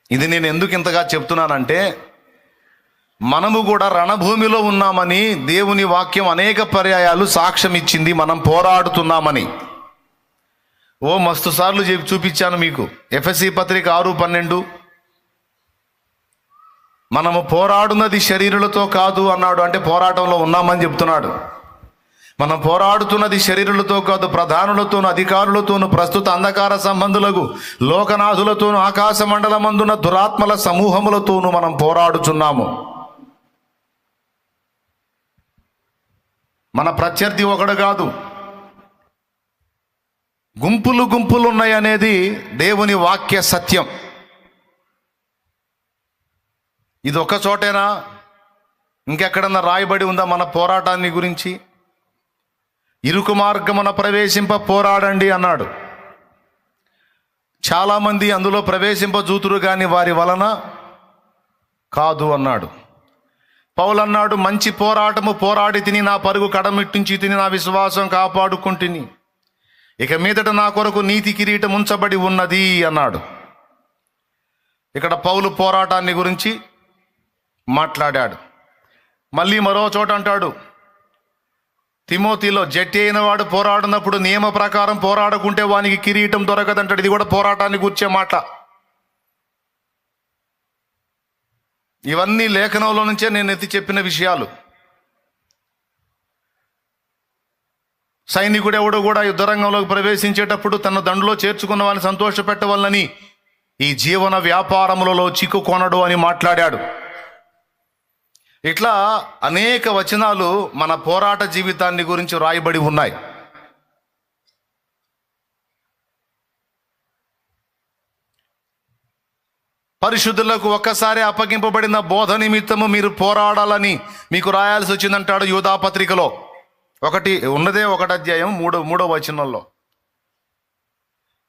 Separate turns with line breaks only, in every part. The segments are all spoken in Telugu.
ఇది నేను ఎందుకు ఇంతగా చెప్తున్నానంటే, మనము కూడా రణభూమిలో ఉన్నామని దేవుని వాక్యం అనేక పర్యాయాలు సాక్ష్యం ఇచ్చింది. మనం పోరాడుతున్నామని మస్తు సార్లు చూపించాను మీకు. ఎఫెసీ పత్రిక 6:12 మనము పోరాడున్నది శరీరులతో కాదు అన్నాడు. అంటే పోరాటంలో ఉన్నామని చెప్తున్నాడు. మనం పోరాడుతున్నది శరీరులతో కాదు, ప్రధానులతోను, అధికారులతోను, ప్రస్తుత అంధకార సంబంధులకు, లోకనాథులతోను, ఆకాశ మండలమందున దురాత్మల సమూహములతోనూ మనం పోరాడుచున్నాము. మన ప్రత్యర్థి ఒకడు కాదు, గుంపులు గుంపులు ఉన్నాయనేది దేవుని వాక్య సత్యం. ఇది ఒక్క చోటేనా? ఇంకెక్కడన్నా రాయబడి ఉందా మన పోరాటాన్ని గురించి? ఇరుకు మార్గమున ప్రవేశింప పోరాడండి అన్నాడు. చాలామంది అందులో ప్రవేశింపజూతురు కానీ వారి వలన కాదు అన్నాడు. పౌలు అన్నాడు, మంచి పోరాటము పోరాడి తిని, నా పరుగు కడమిట్టించి తిని, నా విశ్వాసం కాపాడుకుంటుని, ఇక మీదట నా కొరకు నీతి కిరీటం ఉంచబడి ఉన్నది అన్నాడు. ఇక్కడ పౌలు పోరాటాన్ని గురించి మాట్లాడాడు. మళ్ళీ మరో చోట అంటాడు, తిమోతిలో, జట్టి అయిన వాడు పోరాడినప్పుడు నియమ ప్రకారం పోరాడకుంటే వానికి కిరీటం దొరకదంటాడు. ఇది కూడా పోరాటాన్ని కూర్చే మాట. ఇవన్నీ లేఖనంలో నుంచే నేను ఎత్తి చెప్పిన విషయాలు. సైనికుడు ఎవడు కూడా యుద్ధరంగంలోకి ప్రవేశించేటప్పుడు తన దండులో చేర్చుకున్న వారిని సంతోషపెట్టవాలని ఈ జీవన వ్యాపారములలో చిక్కుకొనడు అని మాట్లాడాడు. ఇట్లా అనేక వచనాలు మన పోరాట జీవితాన్ని గురించి రాయబడి ఉన్నాయి. పరిశుద్ధులకు ఒక్కసారి అప్పగింపబడిన బోధ నిమిత్తము మీరు పోరాడాలని మీకు రాయాల్సి వచ్చిందంటాడు యూదా పత్రికలో. ఒకటి అధ్యాయం 3వ వచనంలో,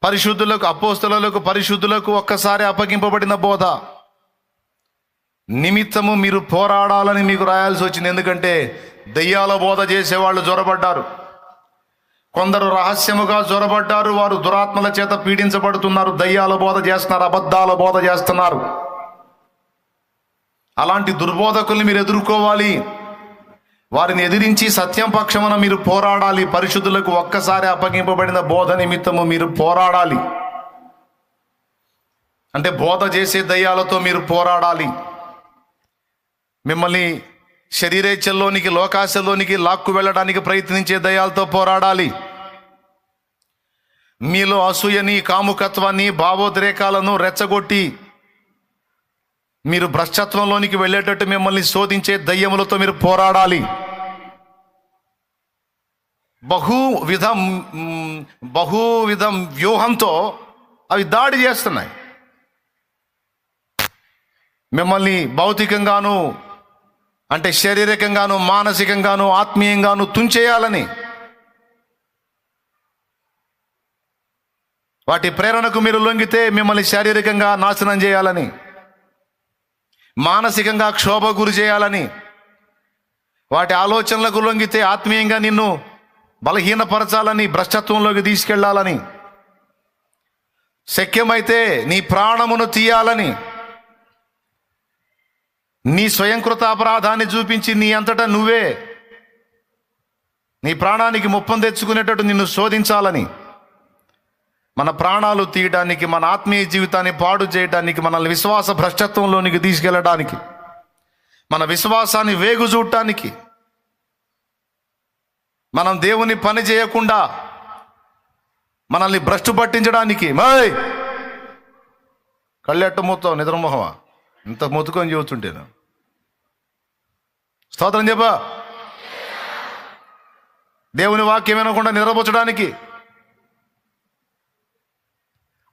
పరిశుద్ధులకు, అపోస్తలులకు, పరిశుద్ధులకు ఒక్కసారి అప్పగింపబడిన బోధ నిమిత్తము మీరు పోరాడాలని మీకు రాయాల్సి వచ్చింది. ఎందుకంటే దెయ్యాల బోధ చేసేవాళ్ళు జొరబడ్డారు, కొందరు రహస్యముగా జొరబడ్డారు. వారు దురాత్మల చేత పీడించబడుతున్నారు, దయ్యాల బోధ చేస్తున్నారు, అబద్ధాల బోధ చేస్తున్నారు. అలాంటి దుర్బోధకుల్ని మీరు ఎదుర్కోవాలి. వారిని ఎదిరించి సత్యం పక్షమున మీరు పోరాడాలి. పరిశుద్ధులకు ఒక్కసారి అప్పగింపబడిన బోధ నిమిత్తము మీరు పోరాడాలి. అంటే బోధ చేసే దయ్యాలతో మీరు పోరాడాలి. మిమ్మల్ని శరీరేచ్ఛల్లోనికి, లోకాశల్లోనికి లాక్కు వెళ్ళడానికి ప్రయత్నించే దయ్యాలతో పోరాడాలి. మీలో అసూయని, కాముకత్వాన్ని, భావోద్రేకాలను రెచ్చగొట్టి మీరు భ్రష్టత్వంలోనికి వెళ్ళేటట్టు మిమ్మల్ని శోధించే దయ్యములతో మీరు పోరాడాలి. బహువిధం వ్యూహంతో అవి దాడి చేస్తున్నాయి. మిమ్మల్ని భౌతికంగాను, అంటే శారీరకంగాను, మానసికంగాను, ఆత్మీయంగాను తుంచేయాలని, వాటి ప్రేరణకు మీరు లొంగితే మిమ్మల్ని శారీరకంగా నాశనం చేయాలని, మానసికంగా క్షోభ గురి చేయాలని, వాటి ఆలోచనలకు లొంగితే ఆత్మీయంగా నిన్ను బలహీనపరచాలని, భ్రష్టత్వంలోకి తీసుకెళ్లాలని, శక్యమైతే నీ ప్రాణమును తీయాలని, నీ స్వయంకృత అపరాధాన్ని చూపించి నీ అంతటా నువ్వే నీ ప్రాణానికి ముప్పం తెచ్చుకునేటట్టు నిన్ను శోధించాలని, మన ప్రాణాలు తీయడానికి, మన ఆత్మీయ జీవితాన్ని పాడు చేయడానికి, మనల్ని విశ్వాస భ్రష్టత్వంలోనికి తీసుకెళ్ళడానికి, మన విశ్వాసాన్ని వేగు చూడటానికి, మనం దేవుని పని చేయకుండా మనల్ని భ్రష్టు పట్టించడానికి. కళ్ళెట్ట మూతావు, నిద్రమోహమా, ఇంత మొత్తుకొని చూస్తుంటేను. స్తోత్రం చెప్పా. దేవుని వాక్యం వినకుండా నిద్రపుచ్చడానికి,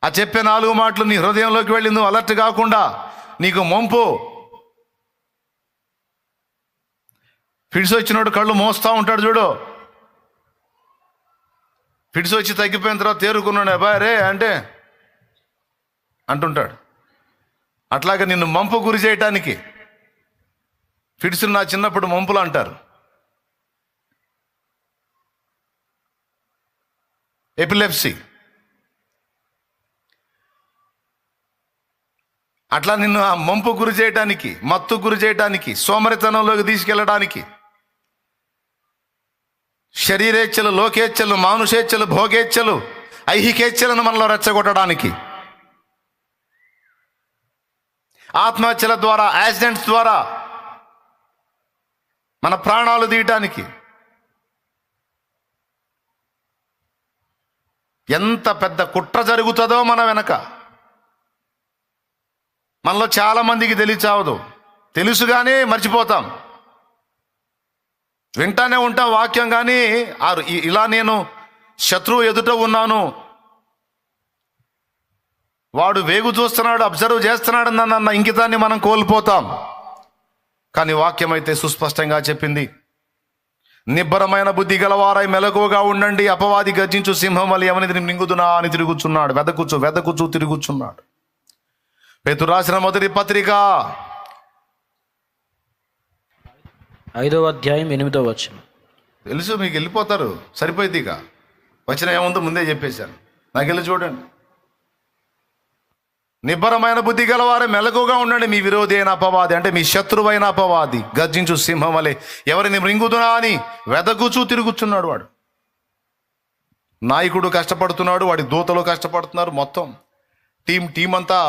ఆ చెప్పే 4 మాటలు నీ హృదయంలోకి వెళ్ళి నువ్వు అలర్ట్ కాకుండా నీకు మొంపు, ఫిడ్స్ వచ్చినోడు కళ్ళు మోస్తూ ఉంటాడు చూడు. ఫిడ్స్ వచ్చి తగ్గిపోయిన తర్వాత తేరుకున్నాడు, అబ్బాయి రే అంటే అంటుంటాడు. అట్లాగే నిన్ను మంపు గురి చేయటానికి, ఫిడ్స్ నా చిన్నప్పుడు మంపులు అంటారు, ఎపిలెప్సీ. అట్లా నిన్ను ఆ మంపు గురి చేయడానికి, మత్తు గురి చేయడానికి, సోమరితనంలోకి తీసుకెళ్ళడానికి, శరీరేచ్ఛలు, లోకేచ్ఛలు, మానుషేచ్ఛలు, భోగేచ్ఛలు, ఐహికేచ్ఛలను మనలో రెచ్చగొట్టడానికి, ఆత్మహత్యల ద్వారా, యాక్సిడెంట్స్ ద్వారా మన ప్రాణాలు తీయటానికి, ఎంత పెద్ద కుట్ర జరుగుతుందో మన వెనక. మనలో చాలా మందికి తెలియచావదు, తెలుసుగానే మర్చిపోతాం. వింటానే ఉంటాం వాక్యం, కానీ ఇలా నేను శత్రువు ఎదుట ఉన్నాను, వాడు వేగు చూస్తున్నాడు, అబ్జర్వ్ చేస్తున్నాడు అన్న ఇంకితాన్ని మనం కోల్పోతాం. కానీ వాక్యం అయితే సుస్పష్టంగా చెప్పింది, నిబ్బరమైన బుద్ధి గలవారై మెలకువగా ఉండండి, అపవాది గర్జించు సింహం వలె ఎవరిని మింగుదునా అని తిరుగుచున్నాడు, వెదకుచు తిరుగుచున్నాడు. పేతురు రాసిన మొదటి పత్రిక
5వ అధ్యాయం 8వ వచనం.
తెలుసు మీకు, వెళ్ళిపోతారు, సరిపోయింది. ఇక వచనం ఏముందో ముందే చెప్పేశాను, నాకు వెళ్ళి చూడండి. నిబ్బరమైన బుద్ధి గలవారే మెలకుగా ఉండండి, మీ విరోధి అయిన అపవాది, అంటే మీ శత్రువైన అపవాది గర్జించు సింహం వలె ఎవరిని మృంగుదునా అని వెదకుచూ తిరుగుచున్నాడు. వాడు నాయకుడు కష్టపడుతున్నాడు, వాడి దూతలు కష్టపడుతున్నారు, మొత్తం టీం అంతా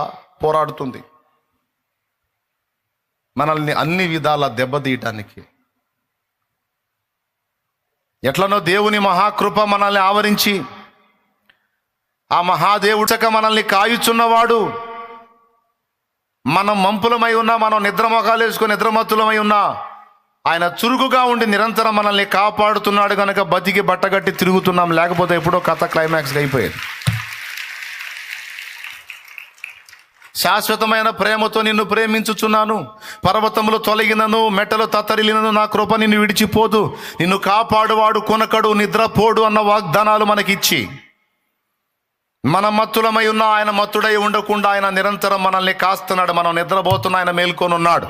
పోరాడుతుంది మనల్ని అన్ని విధాల దెబ్బతీయటానికి. ఎట్లనో దేవుని మహాకృప మనల్ని ఆవరించి, ఆ మహాదేవుడక మనల్ని కాయుచున్నవాడు, మనం మంపులమై ఉన్నా, మనం నిద్రమొఖాలు వేసుకొని నిద్రమత్తులమై ఉన్నా, ఆయన చురుకుగా ఉండి నిరంతరం మనల్ని కాపాడుతున్నాడు కనుక బతికి బట్టగట్టి తిరుగుతున్నాం. లేకపోతే ఎప్పుడో కథ క్లైమాక్స్కి అయిపోయేది. శాశ్వతమైన ప్రేమతో నిన్ను ప్రేమించుచున్నాను, పర్వతములు తొలగినను, మెట్టలు తత్తరిలినను, నా కృప నిన్ను విడిచిపోదు, నిన్ను కాపాడువాడు కొనకడు, నిద్రపోడు అన్న వాగ్దానాలు మనకిచ్చి, మన మత్తులమై ఉన్న ఆయన మత్తుడై ఉండకుండా ఆయన నిరంతరం మనల్ని కాస్తున్నాడు. మనం నిద్రపోతున్న ఆయన మేల్కొని ఉన్నాడు.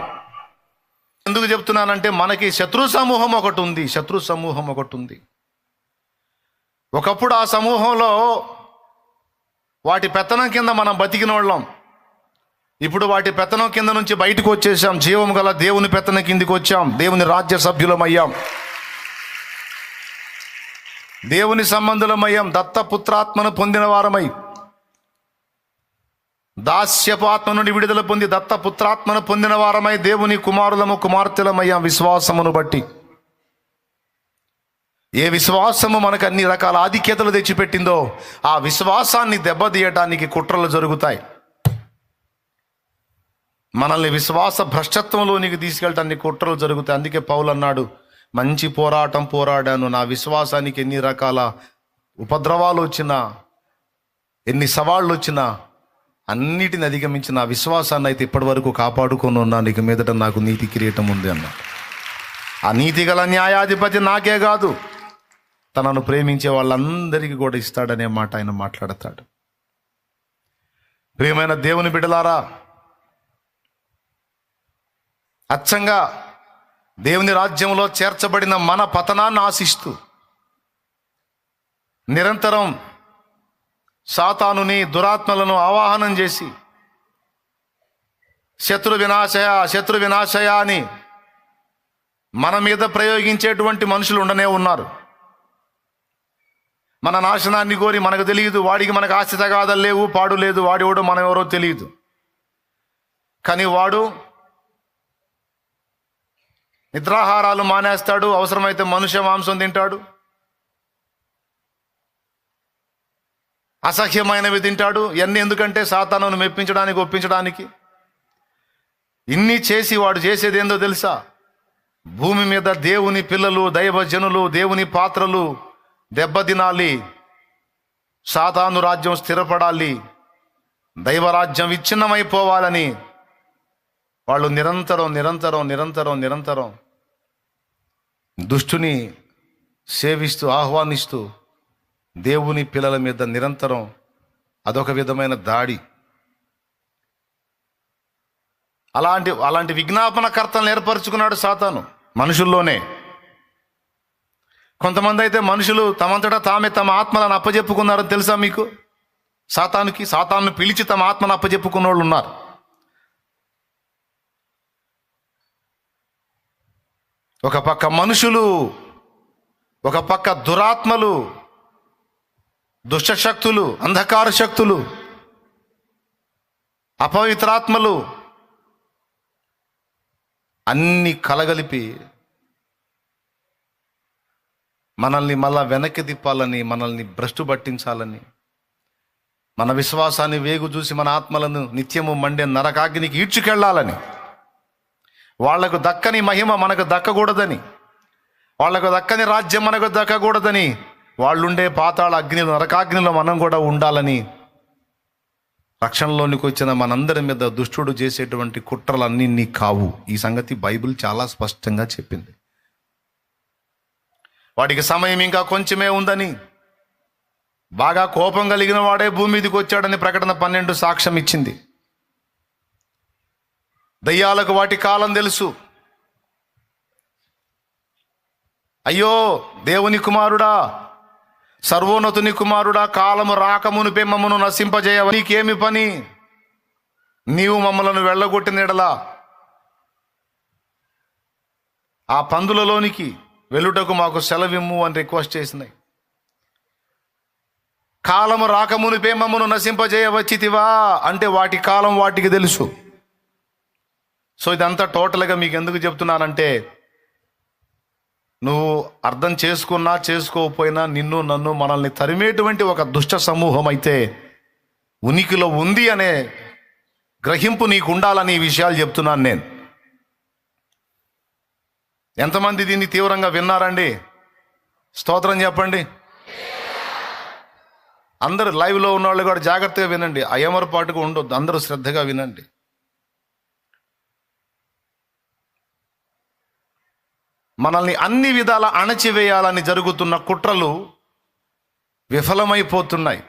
ఎందుకు చెప్తున్నానంటే, మనకి శత్రు సమూహం ఒకటి ఉంది. ఒకప్పుడు ఆ సమూహంలో వాటి పెత్తనం కింద మనం బతికిన వాళ్ళం. ఇప్పుడు వాటి పెత్తనం కింద నుంచి బయటకు వచ్చేసాం, జీవం గల దేవుని పెత్తనం కిందికి వచ్చాం, దేవుని రాజ్య సభ్యులమయ్యాం, దేవుని సంబంధులమయ్యాం, దత్తపుత్రాత్మను పొందిన వారమై, దాస్యపు ఆత్మ నుండి విడుదల పొంది దత్తపుత్రాత్మను పొందిన వారమై దేవుని కుమారులము కుమార్తెలమయ్యాం విశ్వాసమును బట్టి. ఏ విశ్వాసము మనకు అన్ని రకాల ఆధిక్యతలు తెచ్చిపెట్టిందో ఆ విశ్వాసాన్ని దెబ్బతీయటానికి కుట్రలు జరుగుతాయి. మనల్ని విశ్వాస భ్రష్టత్వంలోనికి తీసుకెళ్ళటానికి కుట్రలు జరుగుతాయి. అందుకే పౌలు అన్నాడు, మంచి పోరాటం పోరాడాను, నా విశ్వాసానికి ఎన్ని రకాల ఉపద్రవాలు వచ్చినా, ఎన్ని సవాళ్ళు వచ్చినా అన్నిటిని అధిగమించి నా విశ్వాసాన్ని అయితే ఇప్పటి వరకు కాపాడుకొని ఉన్నాను, ఇక మీదట నాకు నీతి కిరీటం ఉంది అన్నాడు. ఆ నీతి గల న్యాయాధిపతి నాకే కాదు, తనను ప్రేమించే వాళ్ళందరికీ కూడా ఇస్తాడనే మాట ఆయన మాట్లాడతాడు. ప్రియమైన దేవుని బిడ్డలారా, అచ్చంగా దేవుని రాజ్యంలో చేర్చబడిన మన పతనాన్ని ఆశిస్తూ నిరంతరం సాతానుని, దురాత్మలను ఆవాహనం చేసి శత్రు వినాశయ అని మన మీద ప్రయోగించేటువంటి మనుషులు ఉండనే ఉన్నారు. మన నాశనాన్ని కోరి, మనకు తెలియదు, వాడికి మనకు ఆస్తి తగాదాలు లేవు, పాడు లేదు, వాడెవడో మనం ఎవరో తెలియదు, కానీ వాడు నిద్రాహారాలు మానేస్తాడు, అవసరమైతే మనుష్య మాంసం తింటాడు, అసహ్యమైనవి తింటాడు. ఇవన్నీ ఎందుకంటే సాతానును మెప్పించడానికి, ఒప్పించడానికి. ఇన్ని చేసి వాడు చేసేది ఏందో తెలుసా? భూమి మీద దేవుని పిల్లలు, దైవజనులు, దేవుని పాత్రలు దెబ్బతినాలి, సాతాను రాజ్యం స్థిరపడాలి, దైవరాజ్యం విచ్ఛిన్నమైపోవాలని వాళ్ళు నిరంతరం దుష్టుని సేవిస్తూ, ఆహ్వానిస్తూ దేవుని పిల్లల మీద నిరంతరం అదొక విధమైన దాడి. అలాంటి విజ్ఞాపనకర్తలను ఏర్పరచుకున్నాడు సాతాను మనుషుల్లోనే. కొంతమంది అయితే మనుషులు తమంతటా తామే తమ ఆత్మలను అప్పజెప్పుకున్నారని తెలుసా మీకు? సాతాను పిలిచి తమ ఆత్మను అప్పజెప్పుకున్న వాళ్ళు ఉన్నారు. ఒక పక్క మనుషులు, ఒక పక్క దురాత్మలు, దుష్టశక్తులు, అంధకార శక్తులు, అపవిత్రాత్మలు అన్ని కలగలిపి మనల్ని మళ్ళా వెనక్కి తిప్పాలని, మనల్ని భ్రష్టు పట్టించాలని, మన విశ్వాసాన్ని వేగు చూసి మన ఆత్మలను నిత్యము మండే నరకాగ్నికి ఈడ్చుకెళ్లాలని, వాళ్లకు దక్కని మహిమ మనకు దక్కకూడదని, వాళ్లకు దక్కని రాజ్యం మనకు దక్కకూడదని, వాళ్ళుండే పాతాళ అగ్నిలో, నరకాగ్నిలో మనం కూడా ఉండాలని రక్షణలోనికి వచ్చిన మనందరి మీద దుష్టుడు చేసేటువంటి కుట్రలన్నీ కావు. ఈ సంగతి బైబిల్ చాలా స్పష్టంగా చెప్పింది. వాడికి సమయం ఇంకా కొంచెమే ఉందని, బాగా కోపం కలిగిన వాడే భూమి మీదకి వచ్చాడని ప్రకటన 12 సాక్ష్యం ఇచ్చింది. దయ్యాలకు వాటి కాలం తెలుసు. అయ్యో దేవుని కుమారుడా, సర్వోన్నతుని కుమారుడా, కాలము రాకమునిపే మమ్మను నశింపజేయ, నీకేమి పని? నీవు మమ్మలను వెళ్ళగొట్టిన ఎడలా ఆ పందులలోనికి వెలుటకు మాకు సెలవిమ్ము అని రిక్వెస్ట్ చేసినాయి. కాలము రాకమునిపే మమ్మను నశింపజేయవచ్చితివా అంటే వాటి కాలం వాటికి తెలుసు. సో ఇదంతా టోటల్గా మీకు ఎందుకు చెప్తున్నానంటే, నువ్వు అర్థం చేసుకున్నా చేసుకోకపోయినా నిన్ను నన్ను మనల్ని తరిమేటువంటి ఒక దుష్ట సమూహం అయితే ఉనికిలో ఉంది అనే గ్రహింపు నీకు ఉండాలని ఈ విషయాలు చెప్తున్నాను నేను. ఎంతమంది దీన్ని తీవ్రంగా విన్నారండి? స్తోత్రం చెప్పండి. అందరూ లైవ్లో ఉన్న వాళ్ళు కూడా జాగ్రత్తగా వినండి, అయమరపాటుగా ఉండొద్దు, అందరూ శ్రద్ధగా వినండి. మనల్ని అన్ని విధాల అణచివేయాలని జరుగుతున్న కుట్రలు విఫలమైపోతున్నాయి.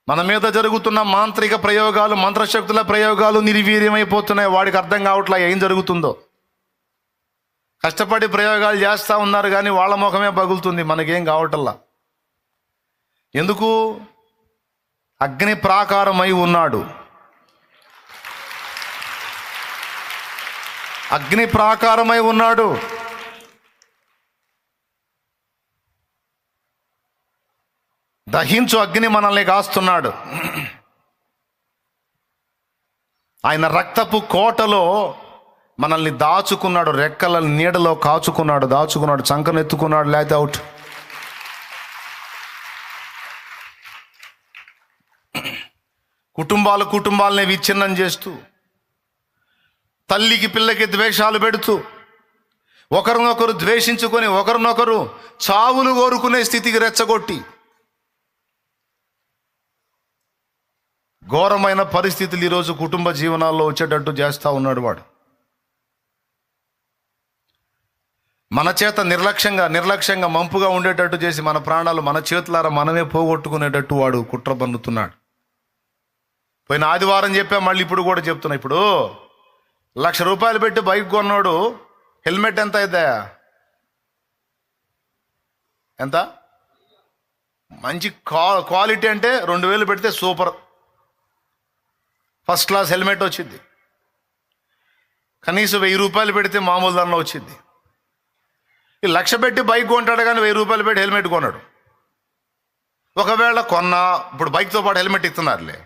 మన మీద జరుగుతున్న మాంత్రిక ప్రయోగాలు, మంత్రశక్తుల ప్రయోగాలు నిర్వీర్యమైపోతున్నాయి. వాడికి అర్థం కావట్లా ఏం జరుగుతుందో. కష్టపడి ప్రయోగాలు చేస్తూ ఉన్నారు కానీ వాళ్ళ ముఖమే పగులుతుంది, మనకేం కావటల్లా. ఎందుకు? అగ్ని ప్రాకారమై ఉన్నాడు. అగ్ని ప్రాకారమై ఉన్నాడు. దహించు అగ్ని మనల్ని కాస్తున్నాడు. ఆయన రక్తపు కోటలో మనల్ని దాచుకున్నాడు, రెక్కల నీడలో దాచుకున్నాడు, చంకనెత్తుకున్నాడు, లేకపోతే అవుట్. కుటుంబాలని విచ్ఛిన్నం చేస్తూ, తల్లికి పిల్లకి ద్వేషాలు పెడుతూ, ఒకరినొకరు ద్వేషించుకొని ఒకరినొకరు చావులు కోరుకునే స్థితికి రెచ్చగొట్టి ఘోరమైన పరిస్థితులు ఈరోజు కుటుంబ జీవనాల్లో వచ్చేటట్టు చేస్తూ ఉన్నాడు వాడు. మన చేత నిర్లక్ష్యంగా మంపుగా ఉండేటట్టు చేసి మన ప్రాణాలు మన చేతులారా మనమే పోగొట్టుకునేటట్టు వాడు కుట్ర పన్నుతున్నాడు. పోయిన ఆదివారం చెప్పా, మళ్ళీ ఇప్పుడు కూడా చెప్తున్నా. ఇప్పుడు ₹1,00,000 పెట్టి బైక్ కొన్నాడు, హెల్మెట్ ఎంత అయితే? ఎంత? మంచి క్వాలిటీ అంటే 2,000 పెడితే సూపర్ ఫస్ట్ క్లాస్ హెల్మెట్ వచ్చింది. కనీసం ₹1,000 పెడితే మామూలు దానిలో వచ్చింది. ఈ 1,00,000 పెట్టి బైక్ కొంటాడు కానీ ₹1,000 పెట్టి హెల్మెట్ కొన్నాడు. ఒకవేళ కొన్నా, ఇప్పుడు బైక్తో పాటు హెల్మెట్ ఇస్తున్నారులే,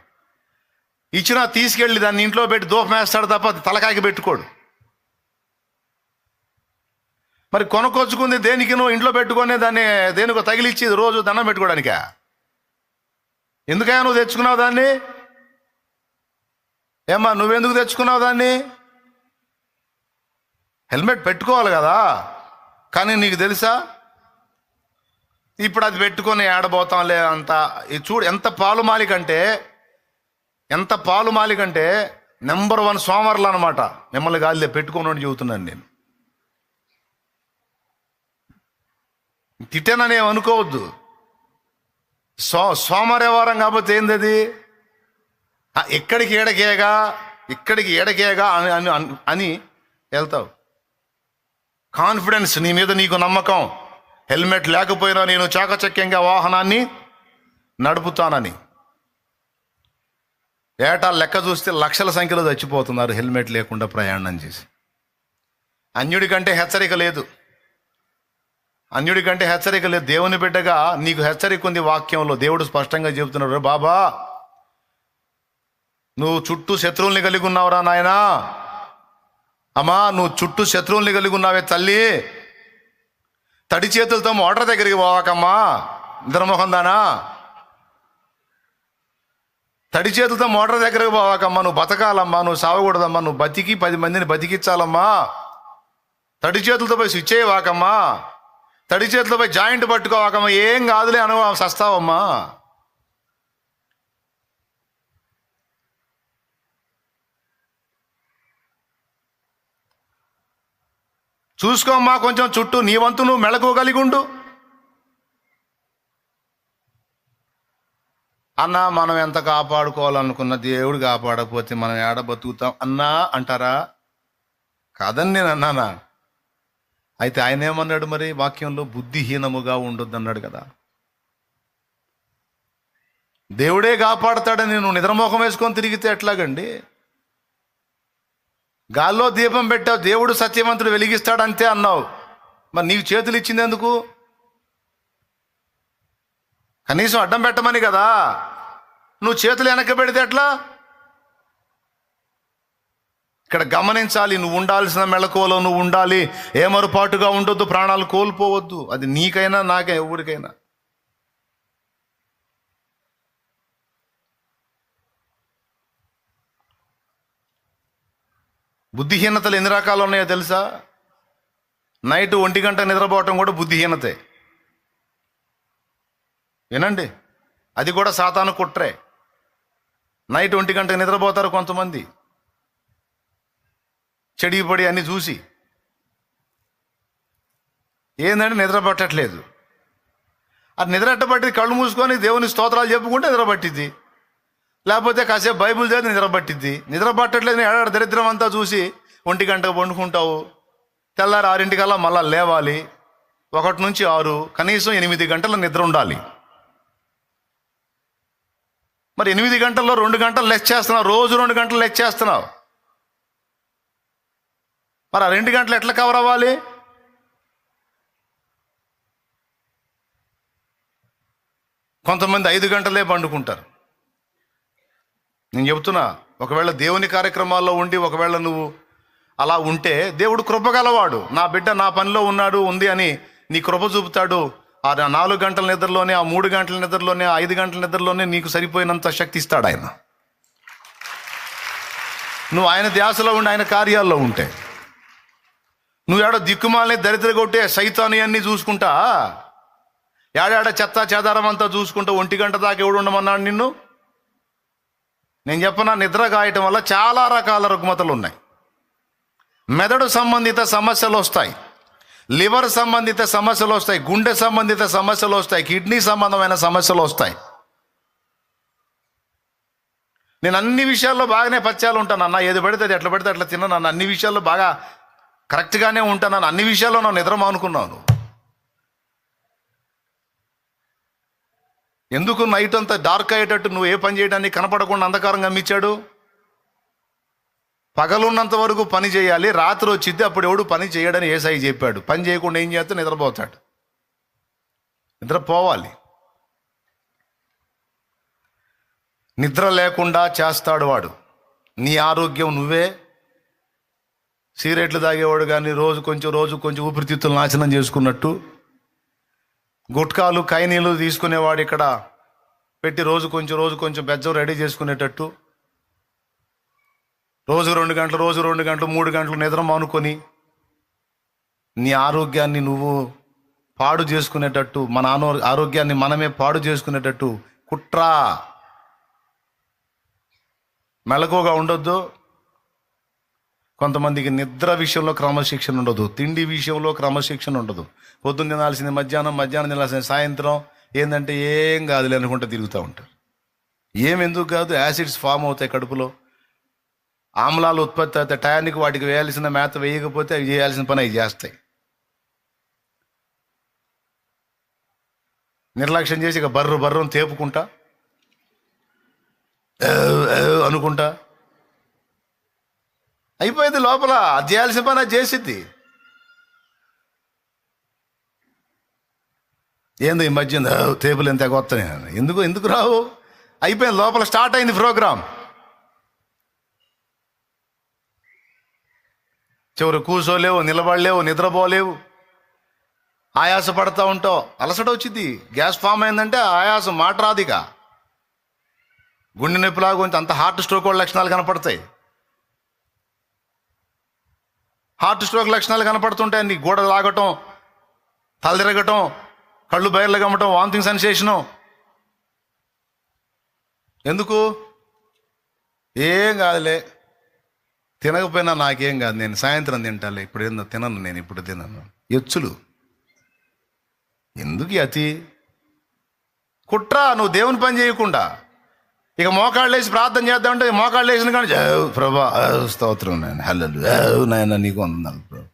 ఇచ్చినా తీసుకెళ్ళి దాన్ని ఇంట్లో పెట్టి దూపమేస్తాడు తప్ప తలకాయకి పెట్టుకోడు. మరి కొనుక్కొచ్చుకుంది దేనికి? నువ్వు ఇంట్లో పెట్టుకునే దాన్ని దేనికో తగిలిచ్చి రోజు దండం పెట్టుకోవడానికా? ఎందుకయ్యా నువ్వు తెచ్చుకున్నావు దాన్ని? ఏమ్మా నువ్వెందుకు తెచ్చుకున్నావు దాన్ని? హెల్మెట్ పెట్టుకోవాలి కదా. కానీ నీకు తెలుసా, ఇప్పుడు అది పెట్టుకొని ఏడబోతాంలే అంత. చూడు ఎంత పాలుమాలి కంటే నెంబర్ 1 సోమరులు అనమాట. మిమ్మల్ని గాలిలో పెట్టుకోని చెబుతున్నాను నేను. తిట్టేనని అనుకోవద్దు. సోమవారం కాబట్టి ఏంది, ఇక్కడికి ఏడకేగా అని వెళ్తావు. కాన్ఫిడెన్స్, నీ మీద నీకు నమ్మకం, హెల్మెట్ లేకపోయినా నేను చాకచక్యంగా వాహనాన్ని నడుపుతానని. ఏటా లెక్క చూస్తే లక్షల సంఖ్యలో చచ్చిపోతున్నారు హెల్మెట్ లేకుండా ప్రయాణం చేసి. అన్యుడి కంటే హెచ్చరిక లేదు. అన్యుడి కంటే హెచ్చరిక లేదు. దేవుని బిడ్డగా నీకు హెచ్చరిక ఉంది. వాక్యంలో దేవుడు స్పష్టంగా చెబుతున్నాడు, బాబా నువ్వు చుట్టూ శత్రువుల్ని కలిగి ఉన్నావురా నాయనా, అమ్మా నువ్వు చుట్టూ శత్రువుల్ని కలిగి ఉన్నావే తల్లి, తడి చేతులతో మోటార్ దగ్గరికి పోవాకమ్మా నిద్రమోహం దానా, తడి చేతులతో మోటార్ దగ్గరికి పోవాకమ్మా, నువ్వు బతకాలమ్మా, నువ్వు సావకూడదమ్మా, నువ్వు బతికి 10 మందిని బతికించాలమ్మా, తడి చేతులతో పోయి స్విచ్ అయ్యేవాకమ్మా, తడి చేతులతో పోయి జాయింట్ పట్టుకోవాకమ్మా, ఏం కాదులే అను సస్తావమ్మా. చూసుకోమ్మా కొంచెం చుట్టూ, నీ వంతు నువ్వు మెళకువగలిగి ఉండు అన్నా. మనం ఎంత కాపాడుకోవాలనుకున్న దేవుడు కాపాడకపోతే మనం ఏడ బతుకుతాం అన్నా అంటారా? కాదని నేను అన్నానా? అయితే ఆయన ఏమన్నాడు మరి వాక్యంలో? బుద్ధిహీనముగా ఉండొద్దు అన్నాడు కదా. దేవుడే కాపాడతాడని నువ్వు నిద్రమోహం వేసుకొని తిరిగితే ఎట్లాగండి? గాల్లో దీపం పెట్టావు, దేవుడు సత్యవంతుడు వెలిగిస్తాడంతే అన్నావు, మరి నీకు చేతులు ఇచ్చింది ఎందుకు? కనీసం అడ్డం పెట్టమని కదా. నువ్వు చేతులు వెనక్కి పెడితే ఎట్లా? ఇక్కడ గమనించాలి, నువ్వు ఉండాల్సిన మెళకువలో నువ్వు ఉండాలి. ఏమరుపాటుగా ఉండొద్దు, ప్రాణాలు కోల్పోవద్దు. అది నీకైనా నాకే ఎవరికైనా. బుద్ధిహీనతలు ఎన్ని రకాలు ఉన్నాయో తెలుసా? నైట్ 1 గంట నిద్రపోవటం కూడా బుద్ధిహీనతే. వినండి, అది కూడా సాతాను కుట్రే. నైట్ 1 గంటకు నిద్రపోతారు కొంతమంది, చెడిపడి అన్ని చూసి. ఏందంటే నిద్ర పట్టట్లేదు. అది నిద్ర ఎట్టబట్టి కళ్ళు మూసుకొని దేవుని స్తోత్రాలు చెప్పుకుంటే నిద్ర పట్టిద్ది, లేకపోతే కాసేపు బైబుల్ చదివి నిద్ర పట్టిద్ది. నిద్ర పట్టట్లేదు ఏడాడు దరిద్రం అంతా చూసి 1 గంటకు పండుకుంటావు. తెల్లారి 6 మళ్ళా లేవాలి. 1 నుంచి 6 కనీసం 8 గంటల నిద్ర ఉండాలి. మరి 8 గంటల్లో 2 గంటలు లెస్ చేస్తున్నావు, రోజు 2 గంటలు లెస్ చేస్తున్నావు. మరి ఆ 2 గంటలు ఎట్లా కవర్ అవ్వాలి? కొంతమంది 5 గంటలే పండుకుంటారు. నేను చెబుతున్నా, ఒకవేళ దేవుని కార్యక్రమాల్లో ఉండి ఒకవేళ నువ్వు అలా ఉంటే దేవుడు కృపగలవాడు. నా బిడ్డ నా పనిలో ఉన్నాడు ఉంది అని నీ కృప చూపుతాడు. ఆ 4 గంటల నిద్రలోనే, ఆ 3 గంటల నిద్రలోనే, ఆ 5 గంటల నిద్రలోనే నీకు సరిపోయినంత శక్తి ఇస్తాడు ఆయన. నువ్వు ఆయన ధ్యాసలో ఉండి ఆయన కార్యాల్లో ఉంటే. నువ్వు ఏడో దిక్కుమాలని దరిద్ర కొట్టే సైతాను అన్నీ చూసుకుంటా, ఏడాడ చెత్త చెదారం అంతా చూసుకుంటా 1 గంట దాకా ఎవడు ఉండమన్నాడు నిన్ను? నేను చెప్పనా, నిద్ర కాయటం వల్ల చాలా రకాల రుగ్మతలు ఉన్నాయి. మెదడు సంబంధిత సమస్యలు వస్తాయి, లివర్ సంబంధిత సమస్యలు వస్తాయి, గుండె సంబంధిత సమస్యలు వస్తాయి, కిడ్నీ సంబంధమైన సమస్యలు వస్తాయి. నేను అన్ని విషయాల్లో బాగానే పచ్చాలు ఉంటాను అన్న, ఏది పడితే అది ఎట్లా పడితే అట్లా తిన్నాను అన్న, అన్ని విషయాల్లో బాగా కరెక్ట్గానే ఉంటాను, అన్ని విషయాల్లో నా నిద్ర మానుకున్నాను. ఎందుకు నైట్ అంతా డార్క్ అయ్యేటట్టు నువ్వు ఏ పని చేయడానికి కనపడకుండా అంధకారంగా అమ్మించాడు? పగలున్నంత వరకు పని చేయాలి, రాత్రి వచ్చిద్ది అప్పుడు ఎవడు పని చేయడని యేసయ్య చెప్పాడు. పని చేయకుండా ఏం చేస్తే నిద్రపోతాడు. నిద్రపోవాలి. నిద్ర లేకుండా చేస్తాడు వాడు. నీ ఆరోగ్యం నువ్వే. సిగరెట్లు తాగేవాడు కానీ రోజు కొంచెం ఊపిరితిత్తులు నాశనం చేసుకున్నట్టు, గుట్కాలు కైనీలు తీసుకునేవాడు ఇక్కడ పెట్టి రోజు కొంచెం బెజ్జం రెడీ చేసుకునేటట్టు, రోజు 2 గంటలు 3 గంటలు నిద్ర మానుకొని నీ ఆరోగ్యాన్ని నువ్వు పాడు చేసుకునేటట్టు, మన ఆరోగ్యాన్ని మనమే పాడు చేసుకునేటట్టు కుట్ర. మెలకువగా ఉండొద్దు. కొంతమందికి నిద్ర విషయంలో క్రమశిక్షణ ఉండదు, తిండి విషయంలో క్రమశిక్షణ ఉండదు. పొద్దున్న తినాల్సింది మధ్యాహ్నం తినాల్సింది సాయంత్రం. ఏంటంటే ఏం కాదులే అనుకుంటూ తిరుగుతూ ఉంటారు. ఎందుకు కాదు, యాసిడ్స్ ఫామ్ అవుతాయి కడుపులో, ఆమ్లాలు ఉత్పత్తి అవుతాయి. టయానికి వాటికి వేయాల్సిన మేత వేయకపోతే అవి చేయాల్సిన పని అవి చేస్తాయి. నిర్లక్ష్యం చేసి ఇక బర్రం తేపుకుంటా అనుకుంటా అయిపోయింది. లోపల అది చేయాల్సిన పని అది చేసిద్ది. ఏందో ఈ మధ్య టేబుల్ ఎంత ఎగొస్తాను, ఎందుకు రావు? అయిపోయింది, లోపల స్టార్ట్ అయింది ప్రోగ్రాం. చివరి కూర్చోలేవు, నిలబడలేవు, నిద్రపోలేవు, ఆయాస పడతా ఉంటావు, అలసట వచ్చింది. గ్యాస్ ఫామ్ అయిందంటే ఆయాసం మాట రాదిగా. గుండె నొప్పిలాగా కొంచెం అంత హార్ట్ స్ట్రోక్ లక్షణాలు కనపడతాయి. హార్ట్ స్ట్రోక్ లక్షణాలు కనపడుతుంటాయి. నీ గోడ లాగటం, తలదిరగటం, కళ్ళు బయర్లు గమ్మటం, వామిటింగ్ సెన్సేషను. ఎందుకు? ఏం కాదులే, తినకపోయినా నాకేం కాదు, నేను సాయంత్రం తింటాలే, ఇప్పుడు ఏందో తినను, నేను ఇప్పుడు తినను. ఎచ్చులు ఎందుకు అతి కుట్ర? నువ్వు దేవుని పని చేయకుండా ఇక మోకాళ్ళు వేసి ప్రార్థన చేద్దామంటే మోకాళ్ళు వేసిన కానీ ప్రభా స్తోత్రం నాయన, హల్లెలూయా నాయన నీకు వందనాలు ప్రభు.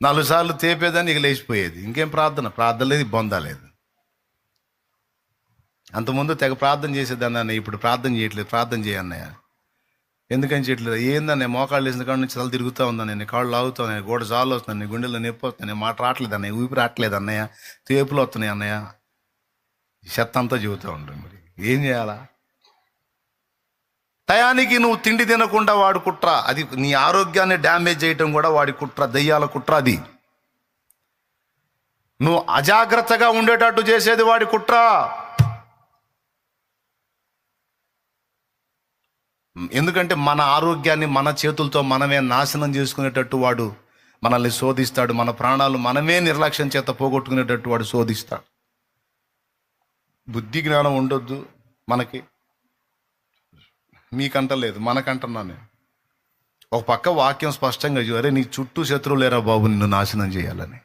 4 సార్లు తేపేదాన్ని ఇక లేచిపోయేది. ఇంకేం ప్రార్థన లేదు, బొందలేదు. అంతకుముందు తెగ ప్రార్థన చేసేదాన్ని అన్నయ్య, ఇప్పుడు ప్రార్థన చేయట్లేదు. ప్రార్థన చేయన్నయ్య, ఎందుకని చేయట్లేదు? ఏందన్నయ్య, మోకాళ్ళు వేసిన కాడ నుంచి తల తిరుగుతూ ఉందని, నేను కాళ్ళు లాగుతా ఉన్నాయి, గోడ జాలు వస్తున్నాయి, గుండెల్లో నొప్పి వస్తున్నాయి, మాట రావట్లేదు అన్నయ్య, ఊపిరి రావట్లేదు అన్నయ్య, తేపులు వస్తున్నాయి అన్నయ్య, చెత్త అంతా చెబుతూ ఉంటాను. మరి ఏం చేయాలా? టయానికి నువ్వు తిండి తినకుండా వాడి కుట్ర, అది నీ ఆరోగ్యాన్ని డ్యామేజ్ చేయటం కూడా వాడి కుట్ర, దయ్యాల కుట్ర అది. నువ్వు అజాగ్రత్తగా ఉండేటట్టు చేసేది వాడి కుట్ర. ఎందుకంటే మన ఆరోగ్యాన్ని మన చేతులతో మనమే నాశనం చేసుకునేటట్టు వాడు మనల్ని శోధిస్తాడు. మన ప్రాణాలు మనమే నిర్లక్ష్యం చేత పోగొట్టుకునేటట్టు వాడు శోధిస్తాడు. బుద్ధి జ్ఞానం ఉండొద్దు మనకి, మీకంటలేదు, మనకంటున్నాను నేను. ఒక పక్క వాక్యం స్పష్టంగా అరే నీ చుట్టూ శత్రువు లేరా బాబు నిన్ను నాశనం చేయాలని.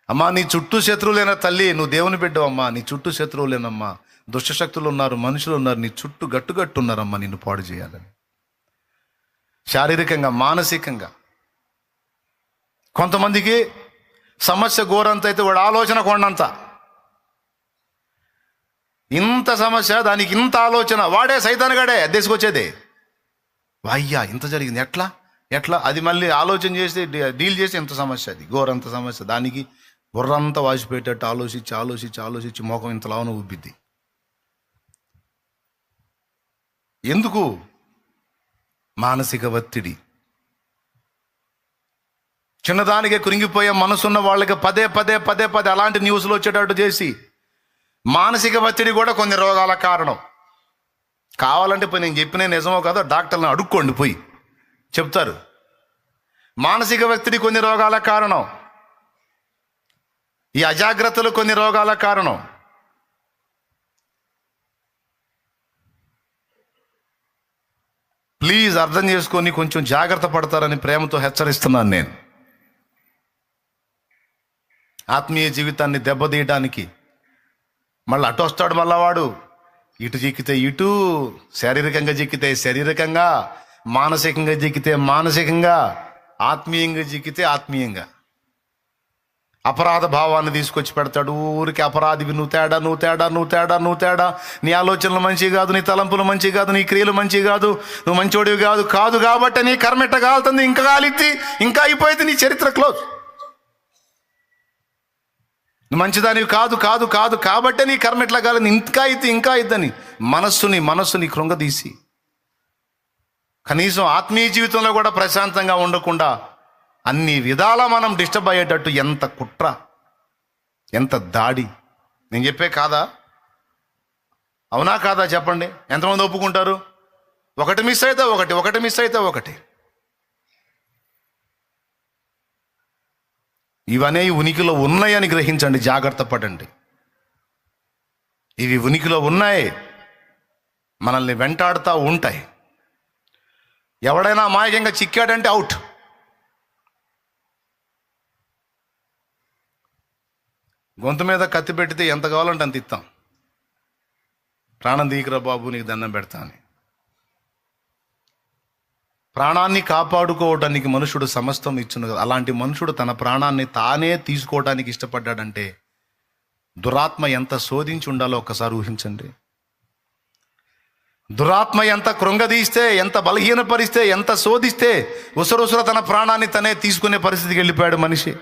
అమ్మా నీ చుట్టూ శత్రువు లేనా తల్లి, నువ్వు దేవుని బిడ్డవమ్మా, నీ చుట్టూ శత్రువు లేనమ్మా, దుష్టశక్తులు ఉన్నారు, మనుషులు ఉన్నారు, నీ చుట్టూ గట్టున్నారమ్మా నిన్ను పాడు చేయాలని. శారీరకంగా, మానసికంగా. కొంతమందికి సమస్య ఘోరంత అయితే వాడు ఆలోచన కొండంత. ఇంత సమస్య, దానికి ఇంత ఆలోచన, వాడే సైతానుగాడే అద్దెసుకొచ్చేదే. అయ్యా ఇంత జరిగింది, ఎట్లా అది మళ్ళీ ఆలోచన చేసి డీల్ చేసి ఇంత సమస్య, అది ఘోరంత సమస్య, దానికి బుర్రంతా వాసిపోయేటట్టు ఆలోచించి మోకం ఇంతలావున ఉబ్బిద్ది. ఎందుకు? మానసిక ఒత్తిడి. చిన్నదానికే కృంగిపోయే మనసున్న వాళ్ళకి పదే అలాంటి న్యూస్లు వచ్చేటట్టు చేసి, మానసిక ఒత్తిడి కూడా కొన్ని రోగాల కారణం. కావాలంటే పోయి నేను చెప్పిన నిజమో కాదో డాక్టర్లను అడుక్కోండి, పోయి చెప్తారు. మానసిక ఒత్తిడి కొన్ని రోగాల కారణం, ఈ అజాగ్రత్తలు కొన్ని రోగాల కారణం. ప్లీజ్ అర్థం చేసుకొని కొంచెం జాగ్రత్త పడతారని ప్రేమతో హెచ్చరిస్తున్నాను నేను. ఆత్మీయ జీవితాన్ని దెబ్బతీయడానికి మళ్ళీ అటు వస్తాడు, మళ్ళా వాడు ఇటు చిక్కితే ఇటు, శారీరకంగా చిక్కితే శారీరకంగా, మానసికంగా చిక్కితే మానసికంగా, ఆత్మీయంగా చిక్కితే ఆత్మీయంగా. అపరాధ భావాన్ని తీసుకొచ్చి పెడతాడు. ఊరికి అపరాధివి, నువ్వు తేడా, నీ ఆలోచనలు మంచి కాదు, నీ తలంపులు మంచి కాదు, నీ క్రియలు మంచి కాదు, నువ్వు మంచోడివి కాదు కాబట్టి నీ కర్మెట్ట కాలుతుంది, ఇంకా కాలిద్ది, ఇంకా అయిపోయింది, నీ చరిత్ర క్లోజ్. నువ్వు మంచిదానివి కాదు కాబట్టి నీ కర్మెట్లా కాలింది, ఇంకా అయిద్దని మనస్సుని కృంగదీసి కనీసం ఆత్మీయ జీవితంలో కూడా ప్రశాంతంగా ఉండకుండా అన్ని విధాలా మనం డిస్టర్బ్ అయ్యేటట్టు ఎంత కుట్ర, ఎంత దాడి. నేను చెప్పే కాదా? అవునా కాదా చెప్పండి? ఎంతమంది ఒప్పుకుంటారు? ఒకటి మిస్ అయితే ఒకటి. ఇవన్నీ ఉనికిలో ఉన్నాయని గ్రహించండి, జాగ్రత్త పడండి. ఇవి ఉనికిలో ఉన్నాయి, మనల్ని వెంటాడుతూ ఉంటాయి. ఎవడైనా అమాయకంగా చిక్కాడంటే అవుట్. గొంతు మీద కత్తి పెట్టితే ఎంత కావాలంటే అంత ఇస్తాం. ప్రాణం తీయకురా బాబు, నీకు దండం పెడతా అని. ప్రాణాన్ని కాపాడుకోవడానికి మనుషుడు సమస్తం ఇచ్చును కదా. అలాంటి మనుషుడు తన ప్రాణాన్ని తానే తీసుకోవడానికి ఇష్టపడ్డాడంటే దురాత్మ ఎంత శోధించి ఉండాలో ఒక్కసారి ఊహించండి. దురాత్మ ఎంత కృంగదీస్తే, ఎంత బలహీనపరిస్తే, ఎంత శోధిస్తే ఉసరుసర తన ప్రాణాన్ని తనే తీసుకునే పరిస్థితికి వెళ్ళిపోయాడు మనిషి.